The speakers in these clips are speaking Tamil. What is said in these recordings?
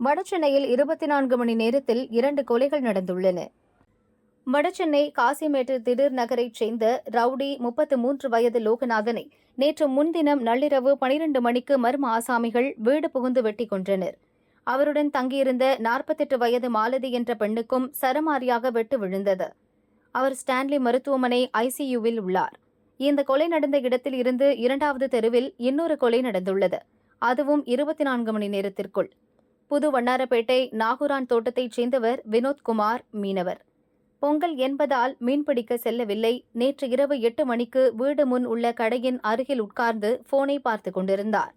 வடசென்னையில் 24 மணி நேரத்தில் 2 கொலைகள் நடந்துள்ளன. வடசென்னை காசிமேட்டு திடீர் நகரைச் சேர்ந்த ரவுடி 33 வயது லோகநாதனை நேற்று முன்தினம் நள்ளிரவு 12 மணிக்கு மர்ம ஆசாமிகள் வீடு புகுந்து வெட்டிக் கொன்றனர். அவருடன் தங்கியிருந்த 48 வயது மாலதி என்ற பெண்ணுக்கும் சரமாரியாக வெட்டு விழுந்தது. அவர் ஸ்டான்லி மருத்துவமனை ஐசியூவில் உள்ளார். இந்த கொலை நடந்த இடத்தில் இருந்து 2வது தெருவில் இன்னொரு கொலை நடந்துள்ளது. அதுவும் 24 மணி நேரத்திற்குள். புது வண்ணாரப்பேட்டை நாகூரான் தோட்டத்தைச் சேர்ந்தவர் வினோத்குமார், மீனவர். பொங்கல் என்பதால் மீன்பிடிக்க செல்லவில்லை. நேற்று இரவு 8 மணிக்கு வீடு முன் உள்ள கடையின் அருகில் உட்கார்ந்து போனை பார்த்துக் கொண்டிருந்தார்.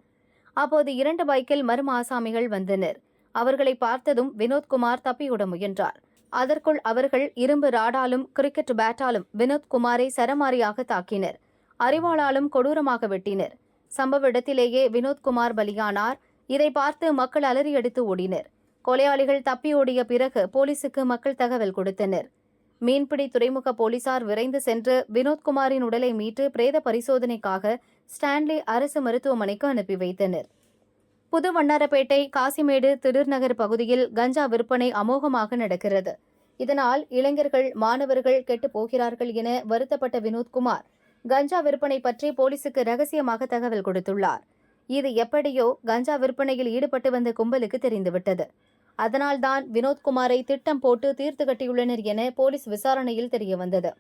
அப்போது 2 பைக்கில் மர்ம ஆசாமிகள் வந்தனர். அவர்களை பார்த்ததும் வினோத்குமார் தப்பியோட முயன்றார். அதற்குள் அவர்கள் இரும்பு ராடாலும் கிரிக்கெட் பேட்டாலும் வினோத்குமாரை சரமாரியாக தாக்கினர். அரிவாளாலும் கொடூரமாக வெட்டினர். சம்பவ இடத்திலேயே வினோத்குமார் பலியானார். இதை பார்த்து மக்கள் அலறியடித்து ஓடினர். கொலையாளிகள் தப்பியோடிய பிறகு போலீசுக்கு மக்கள் தகவல் கொடுத்தனர். மீன்பிடி துறைமுக போலீசார் விரைந்து சென்று வினோத்குமாரின் உடலை மீட்டு பிரேத பரிசோதனைக்காக ஸ்டான்லி அரசு மருத்துவமனைக்கு அனுப்பி வைத்தனர். புது வண்ணாரப்பேட்டை காசிமேடு திடீர்நகர் பகுதியில் கஞ்சா விற்பனை அமோகமாக நடக்கிறது. இதனால் இளைஞர்கள், மாணவர்கள் கெட்டுப் போகிறார்கள் என வருத்தப்பட்ட வினோத்குமார் கஞ்சா விற்பனை பற்றி போலீசுக்கு ரகசியமாக தகவல் கொடுத்துள்ளார். இது எப்படியோ கஞ்சா விற்பனையில் ஈடுபட்டு வந்த கும்பலுக்கு தெரிந்துவிட்டது. அதனால்தான் வினோத்குமாரை திட்டம் போட்டு தீர்த்து கட்டியுள்ளனர் என போலீஸ் விசாரணையில் தெரியவந்தது.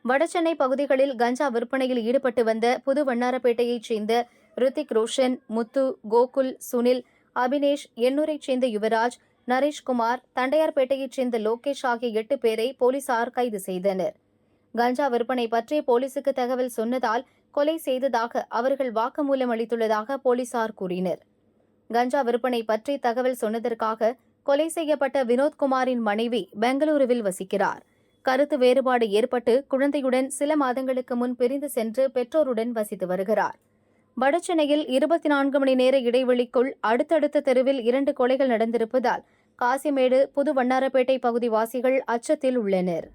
வடசென்னை பகுதிகளில் கஞ்சா விற்பனையில் ஈடுபட்டு வந்த புது வண்ணாரப்பேட்டையைச் சேர்ந்த ரித்திக் ரோஷன், முத்து, கோகுல், சுனில், அபினேஷ், எண்ணூரைச் சேர்ந்த யுவராஜ், நரேஷ்குமார், தண்டையார்பேட்டையைச் சேர்ந்த லோகேஷ் ஆகிய 8 பேரை போலீசார் கைது செய்தனர். கஞ்சா விற்பனை பற்றி போலீசுக்கு தகவல் சொன்னதால் கொலை செய்ததாக அவர்கள் வாக்குமூலம் அளித்துள்ளதாக போலீசார் கூறினர். கஞ்சா விற்பனை பற்றி தகவல் சொன்னதற்காக கொலை செய்யப்பட்ட வினோத்குமாரின் மனைவி பெங்களூருவில் வசிக்கிறார். கருத்து வேறுபாடு ஏற்பட்டு குழந்தையுடன் சில மாதங்களுக்கு முன் பிரிந்து சென்று பெற்றோருடன் வசித்து வருகிறார். வடசென்னையில் 24 மணி நேர இடைவெளிக்குள் அடுத்தடுத்த தெருவில் 2 கொலைகள் நடந்திருப்பதால் காசிமேடு, புது வண்ணாரப்பேட்டை பகுதிவாசிகள் அச்சத்தில் உள்ளனர்.